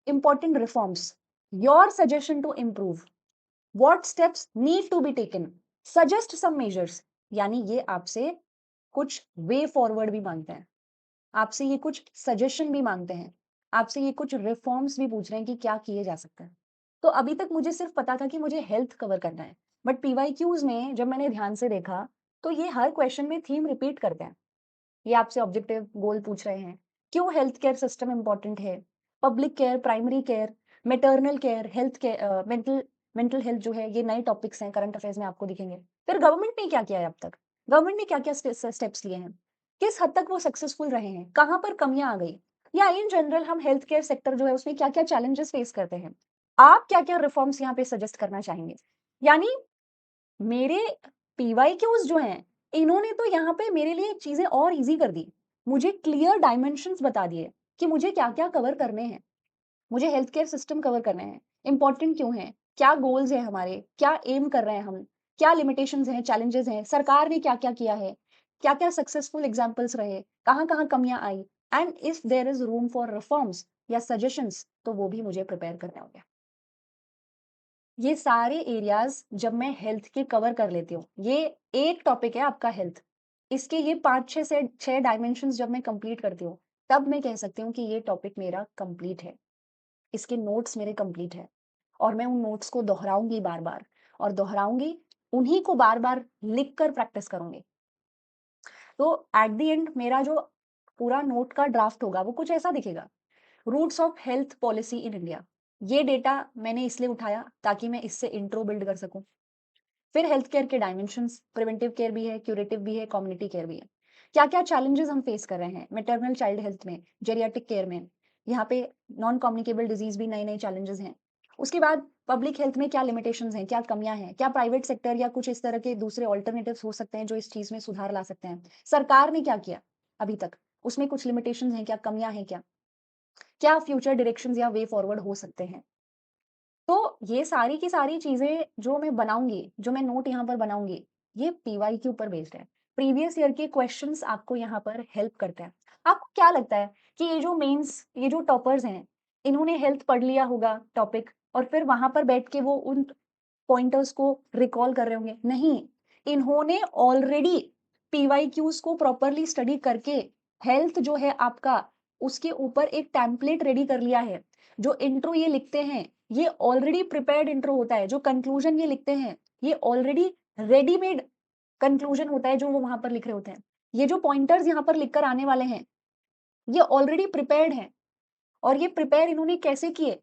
Important reforms, your suggestion to improve, what steps need to be taken, suggest some measures, यानी ये आपसे कुछ वे फॉरवर्ड भी मांगते हैं, आपसे ये कुछ सजेशन भी मांगते हैं, आपसे ये कुछ रिफॉर्म्स भी पूछ रहे हैं कि क्या किए जा सकता है। तो अभी तक मुझे सिर्फ पता था कि मुझे हेल्थ कवर करना है, बट पीवाईक्यूज में जब मैंने ध्यान से देखा तो ये हर क्वेश्चन में थीम रिपीट करते हैं। ये आपसे ऑब्जेक्टिव गोल पूछ रहे हैं, क्यों हेल्थ केयर सिस्टम इंपॉर्टेंट है, public care, primary care, maternal care, health care, mental mental health जो है, ये नए टॉपिक्स हैं, करंट अफेयर्स में आपको दिखेंगे। फिर गवर्नमेंट ने क्या किया है अब तक, गवर्नमेंट ने क्या क्या स्टेप्स लिए हैं, किस हद तक वो सक्सेसफुल रहे हैं, कहाँ पर कमियां आ गई, या इन जनरल हम हेल्थ केयर सेक्टर जो है उसमें क्या क्या चैलेंजेस फेस करते हैं, आप क्या क्या रिफॉर्म्स यहाँ पे सजेस्ट करना चाहेंगे। यानी मेरे पीवाईक्यूज जो हैं, इन्होंने तो यहाँ पे मेरे लिए चीजें और इजी कर दी। मुझे क्लियर डायमेंशंस बता दिए कि मुझे क्या-क्या कवर करने हैं। मुझे हेल्थ केयर सिस्टम कवर करने हैं, इंपॉर्टेंट क्यों हैं, क्या गोल्स हैं हमारे, क्या एम कर रहे हैं हम, क्या लिमिटेशंस हैं, चैलेंजेस हैं, सरकार ने क्या-क्या किया है, क्या-क्या सक्सेसफुल एग्जांपल्स रहे, कहाँ-कहाँ कमियां आई, and if there is room for reforms या सजेशंस तो वो भी मुझे प्रिपेयर करने होंगे। ये सारे एरियाज जब मैं हेल्थ के कवर कर लेती हूँ, ये एक टॉपिक है आपका हेल्थ, इसके ये 5-6 से 6 डायमेंशंस जब मैं कंप्लीट करती हूँ, तब मैं कह सकती हूँ कि ये टॉपिक मेरा कंप्लीट है, इसके नोट्स मेरे कंप्लीट है, और मैं उन नोट्स को दोहराऊंगी बार-बार, और दोहराऊंगी, उन्हीं को बार-बार लिख कर प्रैक्टिस करूंगी। तो एट द एंड मेरा जो पूरा नोट का ड्राफ्ट होगा वो कुछ ऐसा दिखेगा। Roots of health policy in India, ये डेटा मैंने इसलिए उठाया ताकि मैं इससे इंट्रो बिल्ड कर सकूं। फिर हेल्थ केयर के डायमेंशंस, प्रिवेंटिव केयर भी है, क्यूरेटिव भी है, कम्युनिटी केयर भी है। क्या-क्या चैलेंजेस हम फेस कर रहे हैं मैटरनल चाइल्ड हेल्थ में, जेरियाट्रिक केयर में, यहाँ पे नॉन कम्युनिकेबल डिजीज भी नए-नए चैलेंजेस हैं। उसके बाद पब्लिक हेल्थ में क्या लिमिटेशंस हैं, क्या कमियां हैं, क्या प्राइवेट सेक्टर या कुछ इस तरह के दूसरे ऑल्टरनेटिव्स हो सकते हैं जो इस चीज में सुधार ला सकते हैं। सरकार ने क्या किया अभी तक, उसमें कुछ लिमिटेशंस हैं क्या, कमियां हैं क्या, क्या फ्यूचर डायरेक्शंस या वे फॉरवर्ड हो सकते हैं। तो ये सारी की सारी चीज़ें जो मैं बनाऊँगी, जो मैं नोट यहाँ पर बनाऊँगी, ये पीवाईक्यू पर बेस्ड है। प्रीवियस ईयर के क्वेश्चंस आपको यहाँ पर हेल्प करते हैं। आपको क्या लगता है कि ये जो मेंस, ये जो टॉपर्स हैं, इन्होंने हेल्थ पढ़ लिया होगा टॉपिक और फिर वहाँ पर बैठ के वो उन पॉइंटर्स को रिकॉल कर रहे होंगे? नहीं, इन्होंने ऑलरेडी पीवाईक्यूज को प्रॉपरली स्टडी करके हेल्थ जो है आपका, उसके ऊपर एक टेम्पलेट रेडी कर लिया है। जो इंट्रो ये लिखते हैं, ये ऑलरेडी प्रिपेयर्ड इंट्रो होता है। जो कंक्लूजन ये लिखते हैं, ये ऑलरेडी रेडीमेड कंक्लूजन होता है जो वो वहाँ पर लिख रहे होते हैं। ये जो पॉइंटर्स यहाँ पर लिखकर आने वाले हैं, ये ऑलरेडी प्रिपेयर्ड हैं और ये प्रिपेयर इन्होंने कैसे किए?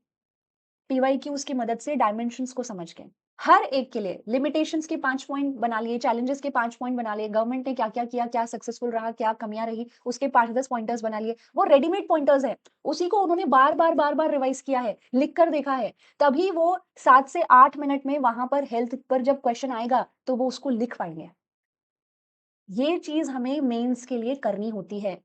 पीवाईक्यूज की मदद से डायमेंशंस को समझ के। हर एक के लिए लिमिटेशंस के 5 पॉइंट बना लिए, चैलेंजेस के 5 पॉइंट बना लिए, गवर्नमेंट ने क्या-क्या किया, क्या सक्सेसफुल रहा, क्या कमियां रही, उसके 5-10 पॉइंटर्स बना लिए। वो रेडीमेड पॉइंटर्स है, उसी को उन्होंने बार-बार रिवाइज किया है, लिख कर देखा है। तभी वो 7 से 8 मिनट में वहां पर हेल्थ पर जब क्वेश्चन आएगा तो वो उसको लिख पाएंगे। ये चीज हमें मेंस के लिए करनी होती है।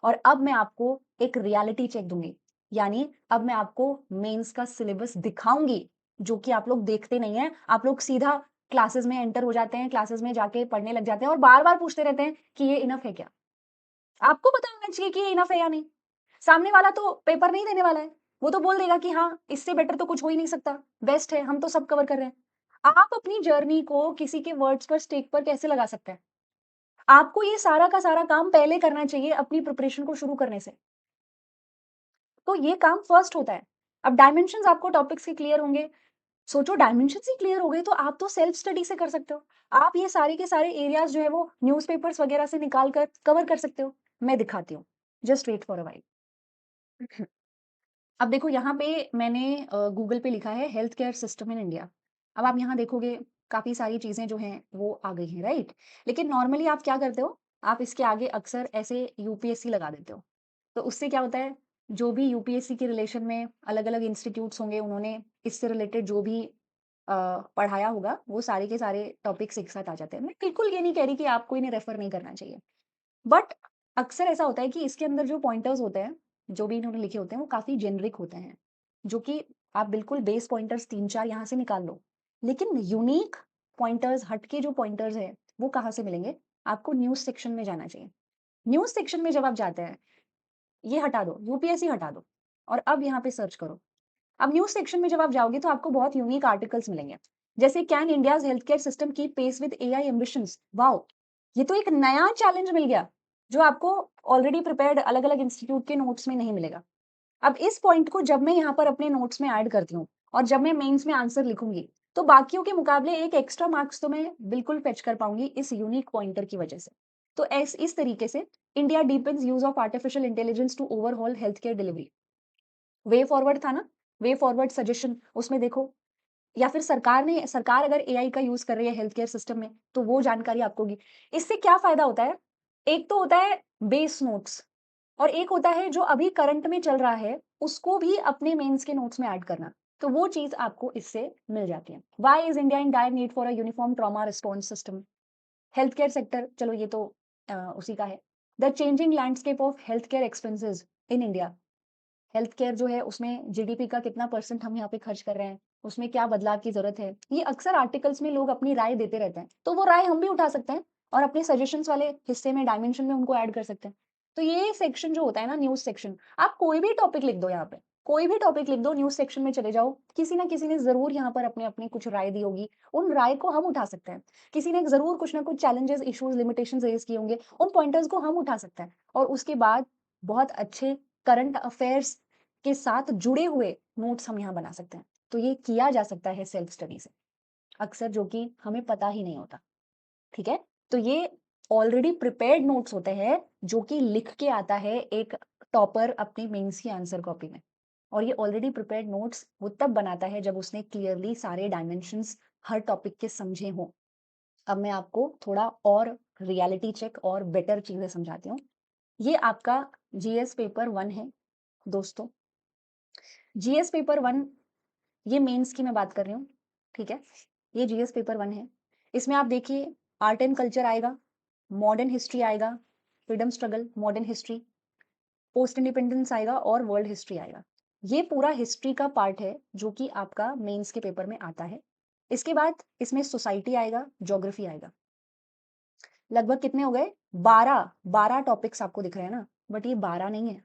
और अब मैं आपको एक रियलिटी चेक दूंगी, यानी अब मैं आपको मेंस का सिलेबस दिखाऊंगी, जो कि आप लोग देखते नहीं है। आप लोग सीधा क्लासेस में एंटर हो जाते हैं, क्लासेस में जाके पढ़ने लग जाते हैं और बार बार पूछते रहते हैं कि ये इनफ है क्या। आपको पता होना चाहिए कि ये इनफ है या नहीं। सामने वाला तो पेपर नहीं देने वाला है, वो तो बोल देगा कि हाँ इससे बेटर तो कुछ हो ही नहीं सकता, बेस्ट है, हम तो सब कवर कर रहे हैं। आप अपनी जर्नी को किसी के वर्ड्स पर, स्टेक पर कैसे लगा सकते हैं? आपको ये सारा का सारा काम पहले करना चाहिए अपनी प्रिपरेशन को शुरू करने से। तो ये काम फर्स्ट होता है। अब डायमेंशंस आपको टॉपिक्स के क्लियर होंगे। सोचो डायमेंशंस ही क्लियर हो गए तो आप तो सेल्फ स्टडी से कर सकते हो। आप ये सारे के सारे एरियाज जो है वो न्यूज़पेपर्स वगैरह से निकाल कर कवर कर सकते हो। मैं दिखाती हूँ। Just wait for a while. अब देखो यहाँ पे मैंने गूगल पे लिखा है health care system in India. अब आप यहाँ देखोगे काफ़ी सारी चीज़ें जो हैं वो आ गई हैं, राइट? लेकिन नॉर्मली आप क्या करते हो? आप इसके आगे अक्सर ऐसे यूपीएससी लगा देते हो। तो उससे क्या होता है, जो भी यूपीएससी के रिलेशन में अलग-अलग इंस्टीट्यूट्स होंगे, उन्होंने इससे रिलेटेड जो भी पढ़ाया होगा, वो सारे के सारे टॉपिक्स एक साथ आ जाते हैं। मैं बिल्कुल ये नहीं कह रही कि आपको इन्हें रेफर नहीं करना चाहिए। बट अक्सर ऐसा होता है कि इसके अंदर जो पॉइंटर्स होते हैं, जो भी इन्होंने लिखे होते हैं, वो काफ़ी जेनेरिक होते हैं, जो कि आप बिल्कुल बेस पॉइंटर्स 3-4 यहाँ से निकाल लो। लेकिन यूनिक पॉइंटर्स, हटके जो पॉइंटर्स हैं, वो कहाँ से मिलेंगे? आपको न्यूज़ सेक्शन में जाना चाहिए। न्यूज़ सेक्शन में जब आप जाते हैं, ये हटा दो, यूपीएससी हटा दो और अब यहाँ पे सर्च करो। अब न्यूज़ सेक्शन में जब आप जाओगे तो आपको बहुत यूनिक आर्टिकल्स मिलेंगे। जैसे can India's health care system keep pace with AI ambitions? Wow! ये तो एक नया चैलेंज मिल गया, जो आपको ऑलरेडी प्रिपेयर्ड अलग-अलग इंस्टीट्यूट के नोट्स में नहीं मिलेगा। अब इस पॉइंट को जब मैं यहाँ पर अपने नोट्स में ऐड करती हूँ और जब मैं मेंस में आंसर लिखूंगी, तो बाकियों के मुकाबले एक एक्स्ट्रा मार्क्स तो मैं बिल्कुल फेच कर पाऊंगी इस यूनिक पॉइंटर की वजह से। तो इस तरीके से India deepens use of artificial intelligence to overall health care delivery. Way forward था ना, वे फॉरवर्ड सजेशन उसमें देखो, या फिर सरकार अगर एआई का यूज कर रही है हेल्थ केयर सिस्टम में, तो वो जानकारी आपको होगी। इससे क्या फायदा होता है? एक तो होता है बेस नोट्स और एक होता है जो अभी करंट में चल रहा है, उसको भी अपने मेंस के नोट्स में ऐड करना। तो वो चीज़ आपको इससे मिल जाती है। Why is India in dire need for a uniform trauma response system? Health care sector, चलो ये तो उसी का है। The changing landscape of health care expenses in India. Health care जो है उसमें जीडीपी का कितना परसेंट हम यहाँ पे खर्च कर रहे हैं, उसमें क्या बदलाव की ज़रूरत है? ये अक्सर आर्टिकल्स में लोग अपनी राय देते रहते हैं। तो वो राय हम भी उठा सकते हैं और अपने सजेशंस वाले हिस्से में, डायमेंशन में उनको ऐड कर सकते हैं। तो ये सेक्शन जो होता है ना, न्यूज़ सेक्शन, आप कोई भी टॉपिक लिख दो यहाँ पे, कोई भी टॉपिक लिख दो, न्यूज़ सेक्शन में चले जाओ, किसी ना किसी ने ज़रूर यहाँ पर अपनी-अपनी कुछ राय दी होगी, उन राय को हम उठा सकते हैं। किसी ने ज़रूर कुछ ना कुछ चैलेंजेस, इश्यूज़, लिमिटेशंस रेज़ किए होंगे, उन पॉइंटर्स को हम उठा सकते हैं और उसके बाद बहुत अच्छे करंट अफेयर्स के साथ जुड़े हुए नोट्स हम यहाँ बना सकते हैं। तो ये किया जा सकता है सेल्फ स्टडी से, अक्सर जो कि हमें पता ही नहीं होता, ठीक है? तो ये ऑलरेडी प्रिपेयर्ड नोट्स होते हैं, जो कि लिख के आता है एक टॉपर अपनी मेंस की आंसर कॉपी में। और ये ऑलरेडी प्रिपेयर्ड नोट्स वो तब बनाता है जब उसने क्लियरली सारे डायमेंशंस हर टॉपिक के समझे हों। अब मैं आपको थोड़ा और रियलिटी चेक और बेटर चीज़ें समझाती हूँ। ये आपका जीएस पेपर 1 है दोस्तों। जीएस पेपर 1, ये मेंस की मैं बात कर रही हूँ, ठीक है? ये जीएस पेपर 1 है। इसमें आप देखिए आर्ट एंड कल्चर आएगा, मॉडर्न हिस्ट्री आएगा, freedom struggle, modern history, post independence आएगा और वर्ल्ड हिस्ट्री आएगा। ये पूरा हिस्ट्री का पार्ट है जो कि आपका मेंस के पेपर में आता है। इसके बाद इसमें सोसाइटी आएगा, ज्योग्राफी आएगा। लगभग कितने हो गए? 12 टॉपिक्स आपको दिख रहे हैं ना? बट ये 12 नहीं है।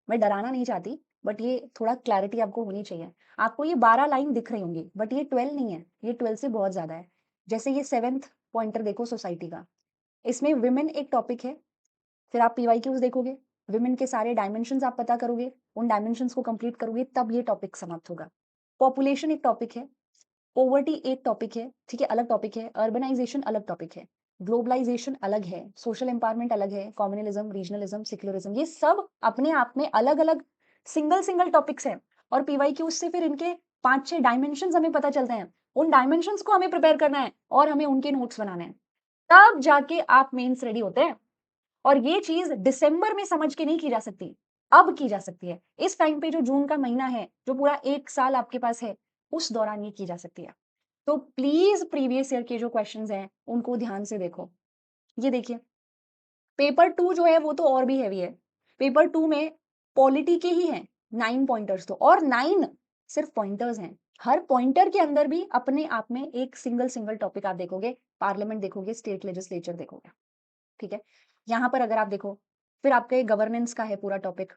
मैं डराना नहीं चाहती, बट ये थोड़ा क्लैरिटी आपको होनी चाहिए। आपको ये 12 लाइन दिख रही होंगी, बट ये 12 नहीं है, ये 12 से बहुत ज़्यादा है। जैसे ये 7th पॉइंटर देखो सोसाइटी का, इसमें वुमेन एक टॉपिक है, फिर आप पीवाईक्यूज़ देखोगे, वुमेन के सारे डायमेंशंस आप पता करोगे, उन डायमेंशंस को कंप्लीट करोगे तब ये टॉपिक समाप्त होगा। पॉपुलेशन एक टॉपिक है, पॉवर्टी एक टॉपिक है, ठीक है, अलग टॉपिक है, अर्बनाइजेशन अलग टॉपिक है, ग्लोबलाइजेशन अलग है, सोशल एम्पावरमेंट अलग है, कम्युनलिज्म, रीजनलिज्म, सेक्युलरिज्म, ये सब अपने आप में अलग अलग सिंगल सिंगल टॉपिक्स हैं। और पीवाईक्यू से फिर इनके 5-6 डायमेंशंस हमें पता चलते हैं, उन डायमेंशंस को हमें प्रिपेयर करना है और हमें उनके नोट्स बनाने हैं, तब जाके आप मेंस रेडी होते हैं। और ये चीज दिसंबर में समझ के नहीं की जा सकती, अब की जा सकती है। इस टाइम पे जो जून का महीना है, जो पूरा 1 साल आपके पास है, उस दौरान ये की जा सकती है। तो प्लीज प्रीवियस ईयर के जो क्वेश्चंस हैं उनको ध्यान से देखो। ये देखिए, पेपर 2 जो है वो तो और भी हैवी है। पेपर 2 में पॉलिटी के ही हैं 9 पॉइंटर्स, तो और 9 सिर्फ पॉइंटर्स हैं। हर पॉइंटर के अंदर भी अपने आप में एक सिंगल सिंगल टॉपिक आप देखोगे, पार्लियामेंट देखोगे, स्टेट लेजिस्लेचर देखोगे, ठीक है। यहाँ पर अगर आप देखो, फिर आपके गवर्नेंस का है पूरा टॉपिक,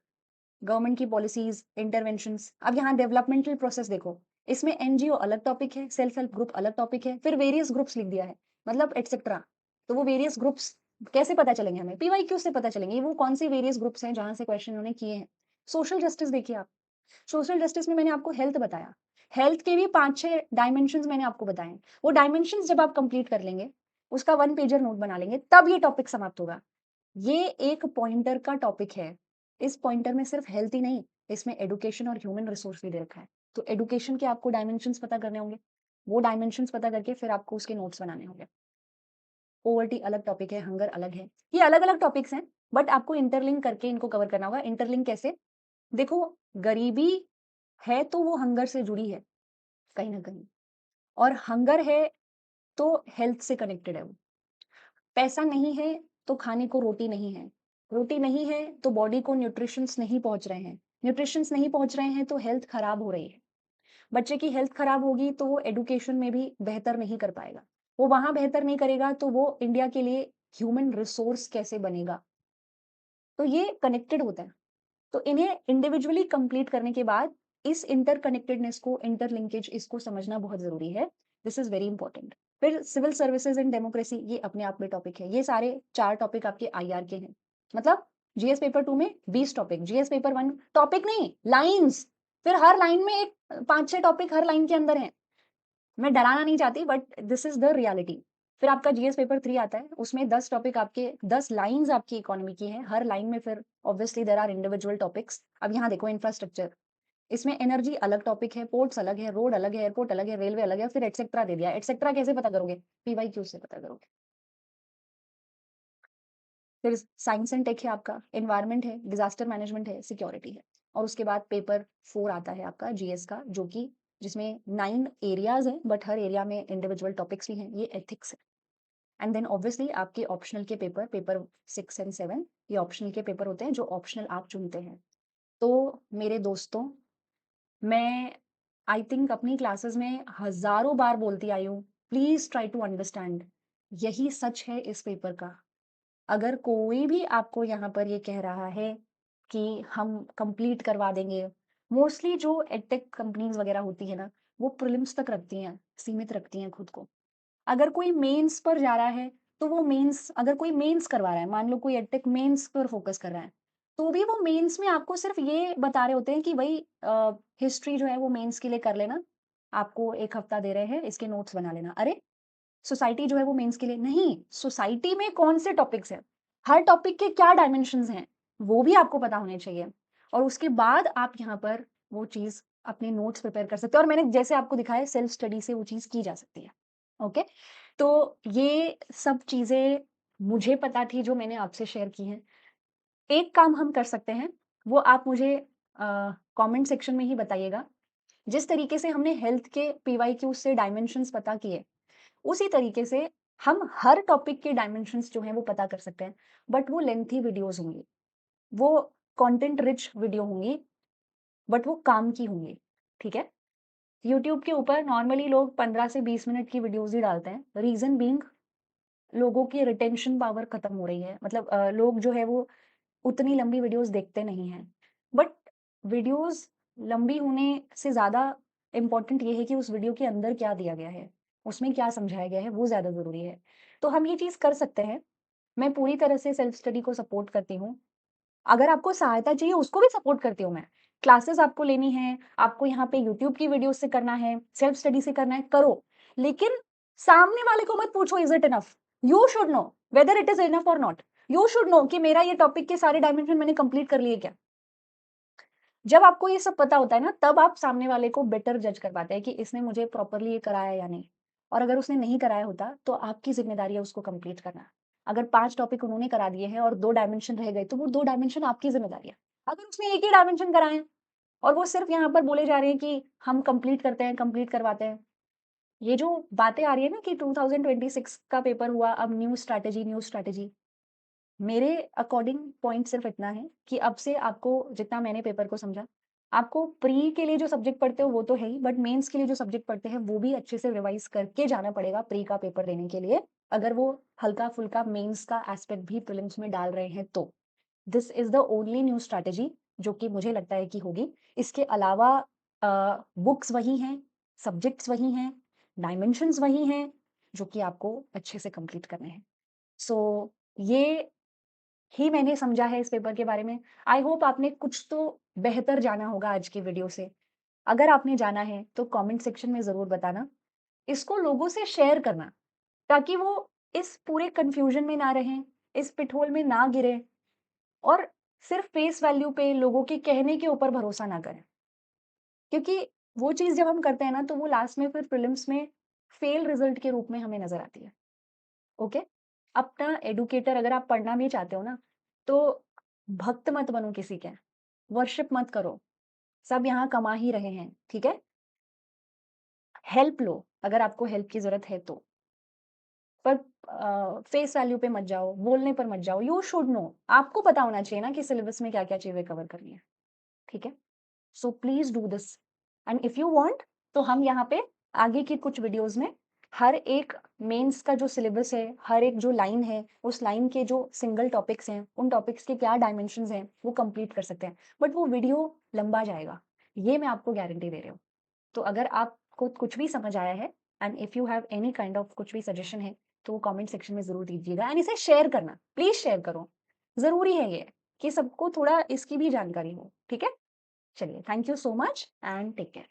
गवर्नमेंट की पॉलिसीज, इंटरवेंशंस। अब यहाँ डेवलपमेंटल प्रोसेस देखो, इसमें एनजीओ अलग टॉपिक है, सेल्फ हेल्प ग्रुप अलग टॉपिक है, फिर वेरियस ग्रुप्स लिख दिया है, मतलब एटसेट्रा। तो वो वेरियस ग्रुप्स कैसे पता चलेंगे हमें? पीवाईक्यू से पता चलेंगे वो कौन सी वेरियस ग्रुप्स हैं जहां से क्वेश्चन उन्होंने किए हैं। सोशल जस्टिस देखिए आप, सोशल जस्टिस में मैंने आपको हेल्थ बताया, हेल्थ के भी 5-6 डायमेंशंस मैंने आपको बताए। वो डायमेंशंस जब आप कंप्लीट कर लेंगे, उसका 1 पेजर नोट बना लेंगे, तब ये टॉपिक समाप्त होगा। ये एक पॉइंटर का टॉपिक है। इस पॉइंटर में सिर्फ हेल्थ ही नहीं, इसमें एडुकेशन और ह्यूमन रिसोर्स भी दे रखा है। तो एडुकेशन के आपको डायमेंशंस पता करने होंगे, वो डायमेंशंस पता करके फिर आपको उसके नोट्स बनाने होंगे। पोवर्टी अलग टॉपिक है, हंगर अलग है, ये अलग अलग टॉपिक्स हैं, बट आपको इंटरलिंक करके इनको कवर करना होगा। इंटरलिंक कैसे? देखो, गरीबी है तो वो हंगर से जुड़ी है कहीं ना कहीं, और हंगर है तो हेल्थ से कनेक्टेड है वो। पैसा नहीं है तो खाने को रोटी नहीं है, रोटी नहीं है तो बॉडी को न्यूट्रिशंस नहीं पहुंच रहे हैं, न्यूट्रिशंस नहीं पहुंच रहे हैं तो हेल्थ खराब हो रही है। बच्चे की हेल्थ खराब होगी तो वो एडुकेशन में भी बेहतर नहीं कर पाएगा, वो वहां बेहतर नहीं करेगा तो वो इंडिया के लिए ह्यूमन रिसोर्स कैसे बनेगा? तो ये कनेक्टेड होता है। तो इन्हें इंडिविजुअली कंप्लीट करने के बाद इस इंटरकनेक्टेडनेस को, इंटरलिंकेज, इसको समझना बहुत जरूरी है। This is very important. फिर सिविल सर्विसेज एंड डेमोक्रेसी, ये अपने आप में टॉपिक है। ये सारे 4 टॉपिक आपके आईआर के हैं। मतलब जीएस पेपर 2 में 20 टॉपिक, जीएस पेपर 1 टॉपिक नहीं, लाइंस। फिर हर लाइन में एक 5-6 टॉपिक हर लाइन के अंदर है। मैं डराना नहीं चाहती, but this is the reality. फिर आपका जीएस पेपर 3 आता है, उसमें 10 टॉपिक आपके, 10 लाइंस आपकी इकोनॉमी की हैं। हर लाइन में फिर obviously there are individual topics. अब यहाँ देखो, इंफ्रास्ट्रक्चर, इसमें एनर्जी अलग टॉपिक है, पोर्ट्स अलग है, रोड अलग है, एयरपोर्ट अलग है, रेलवे अलग है, फिर एटसेट्रा दे दिया। एटसेट्रा कैसे पता करोगे? पीवाईक्यू से पता करोगे। फिर साइंस एंड टेक है आपका, एनवायरनमेंट है, डिजास्टर मैनेजमेंट है, सिक्योरिटी है। और उसके बाद पेपर 4 आता है आपका जीएस का, जो कि जिसमें 9 एरियाज हैं, बट हर एरिया में इंडिविजुअल टॉपिक्स भी हैं। ये एथिक्स है। एंड देन ऑब्वियसली आपके ऑप्शनल के पेपर, पेपर 6 एंड 7, ये ऑप्शनल के पेपर होते हैं जो ऑप्शनल आप चुनते हैं। तो मेरे दोस्तों, मैं आई थिंक अपनी क्लासेस में हजारों बार बोलती आई हूँ, प्लीज ट्राई टू अंडरस्टैंड। यही सच है इस पेपर का। अगर कोई भी आपको यहाँ पर ये कह रहा है कि हम कंप्लीट करवा देंगे, मोस्टली जो एडटेक कंपनीज वगैरह होती है ना, वो प्रीलिम्स तक रखती हैं, सीमित रखती हैं खुद को। अगर कोई मेंस पर जा रहा है, तो वो मेंस, अगर कोई मेंस करवा रहा है, मान लो कोई एडटेक मेंस पर फोकस कर रहा है, तो भी वो मेंस में आपको सिर्फ ये बता रहे होते हैं कि भाई हिस्ट्री जो है वो मेंस के लिए कर लेना, आपको 1 हफ्ता दे रहे हैं, इसके नोट्स बना लेना। अरे, सोसाइटी जो है वो मेंस के लिए नहीं, सोसाइटी में कौन से टॉपिक्स हैं, हर टॉपिक के क्या डायमेंशंस हैं, वो भी आपको पता होने चाहिए। और उसके बाद आप यहाँ पर वो चीज अपने नोट्स प्रिपेयर कर सकते हैं, और मैंने जैसे आपको दिखाया, सेल्फ स्टडी से वो चीज की जा सकती है। ओके, तो ये सब चीजें मुझे पता थी जो मैंने आपसे शेयर की हैं। एक काम हम कर सकते हैं, वो आप मुझे कमेंट सेक्शन में ही बताइएगा। जिस तरीके से हमने हेल्थ के पीवाईक्यू से डायमेंशंस पता किए, उसी तरीके से हम हर टॉपिक के डायमेंशंस जो हैं वो पता कर सकते हैं। बट वो लेंथी वीडियोस होंगी, वो कंटेंट रिच वीडियो होंगी, बट वो काम की होंगी, ठीक है। यूट्यूब के ऊपर नॉर्मली लोग 15 से 20 मिनट की वीडियोस ही डालते हैं, रीजन बीइंग लोगों की रिटेंशन पावर खत्म हो रही है। मतलब लोग जो है वो उतनी लंबी वीडियोस देखते नहीं हैं। बट वीडियोस लंबी होने से ज़्यादा इम्पोर्टेंट ये है कि उस वीडियो के अंदर क्या दिया गया है, उसमें क्या समझाया गया है, वो ज़्यादा ज़रूरी है। तो हम ये चीज़ कर सकते हैं। मैं पूरी तरह से सेल्फ स्टडी को सपोर्ट करती हूँ। अगर आपको सहायता चाहिए उसको भी सपोर्ट करती हूँ मैं। क्लासेस आपको लेनी है, आपको यहाँ पे यूट्यूब की वीडियोज़ से करना है, सेल्फ स्टडी से करना है, करो। लेकिन सामने वाले को मत पूछो is it enough? You should know whether it is enough और नॉट। यू शुड नो कि मेरा ये टॉपिक के सारे डायमेंशन मैंने कंप्लीट कर लिए क्या? जब आपको ये सब पता होता है ना, तब आप सामने वाले को बेटर जज कर पाते हैं कि इसने मुझे प्रॉपर्ली ये कराया या नहीं। और अगर उसने नहीं कराया होता, तो आपकी ज़िम्मेदारी है उसको कंप्लीट करना। अगर 5 टॉपिक उन्होंने करा दिए हैं और 2 डायमेंशन रह गए, तो वो 2 डायमेंशन आपकी ज़िम्मेदारी है। अगर उसने 1 ही डायमेंशन कराए हैं और वो सिर्फ़ यहाँ पर बोले जा रहे हैं कि हम कंप्लीट करते हैं, कंप्लीट करवाते हैं। ये जो बातें आ रही है ना कि 2026 का पेपर हुआ, अब न्यू स्ट्रैटेजी। मेरे अकॉर्डिंग पॉइंट सिर्फ इतना है कि अब से आपको जितना मैंने पेपर को समझा, आपको प्री के लिए जो सब्जेक्ट पढ़ते हो वो तो है ही, बट मेंस के लिए जो सब्जेक्ट पढ़ते हैं वो भी अच्छे से रिवाइज करके जाना पड़ेगा प्री का पेपर देने के लिए, अगर वो हल्का-फुल्का मेंस का एस्पेक्ट भी प्रीलिम्स में डाल रहे हैं तो। This is the only new strategy जो कि मुझे लगता है कि होगी। इसके अलावा बुक्स वही हैं, सब्जेक्ट्स वही हैं, डायमेंशंस वही हैं, जो कि आपको अच्छे से कंप्लीट करने हैं। सो ये ही मैंने समझा है इस पेपर के बारे में। आई होप आपने कुछ तो बेहतर जाना होगा आज की वीडियो से। अगर आपने जाना है तो कमेंट सेक्शन में ज़रूर बताना। इसको लोगों से शेयर करना ताकि वो इस पूरे कन्फ्यूजन में ना रहें, इस पिटहोल में ना गिरें और सिर्फ फेस वैल्यू पे लोगों के कहने के ऊपर भरोसा ना करें। क्योंकि वो चीज़ जब हम करते हैं ना तो वो लास्ट में फिर प्रीलिम्स में फेल रिजल्ट के रूप में हमें नज़र आती है। ओके? अपना एडुकेटर अगर आप पढ़ना भी चाहते हो ना, तो भक्त मत बनो किसी के, वर्शिप मत करो। सब यहाँ कमा ही रहे हैं, ठीक है? हेल्प लो, अगर आपको हेल्प की ज़रूरत है तो। पर फेस वैल्यू पे मत जाओ, बोलने पर मत जाओ। यू शुड नो, आपको पता होना चाहिए ना कि सिलेबस में क्या-क्या चीज़ें कवर करनी है, ठीक है? So please do this and if you want तो हम यहाँ पे आगे की कुछ वीडियोज़ में हर एक मेंस का जो सिलेबस है, हर एक जो लाइन है, उस लाइन के जो सिंगल टॉपिक्स हैं, उन टॉपिक्स के क्या डायमेंशंस हैं, वो कंप्लीट कर सकते हैं। बट वो वीडियो लंबा जाएगा, ये मैं आपको गारंटी दे रही हूँ। तो अगर आपको कुछ भी समझ आया है and if you have any kind of कुछ भी सजेशन है, तो कमेंट सेक्शन में ज़रूर दीजिएगा एंड इसे शेयर करना, प्लीज़ शेयर करो। ज़रूरी है ये कि सबको थोड़ा इसकी भी जानकारी हो, ठीक है? चलिए, thank you so much and take care.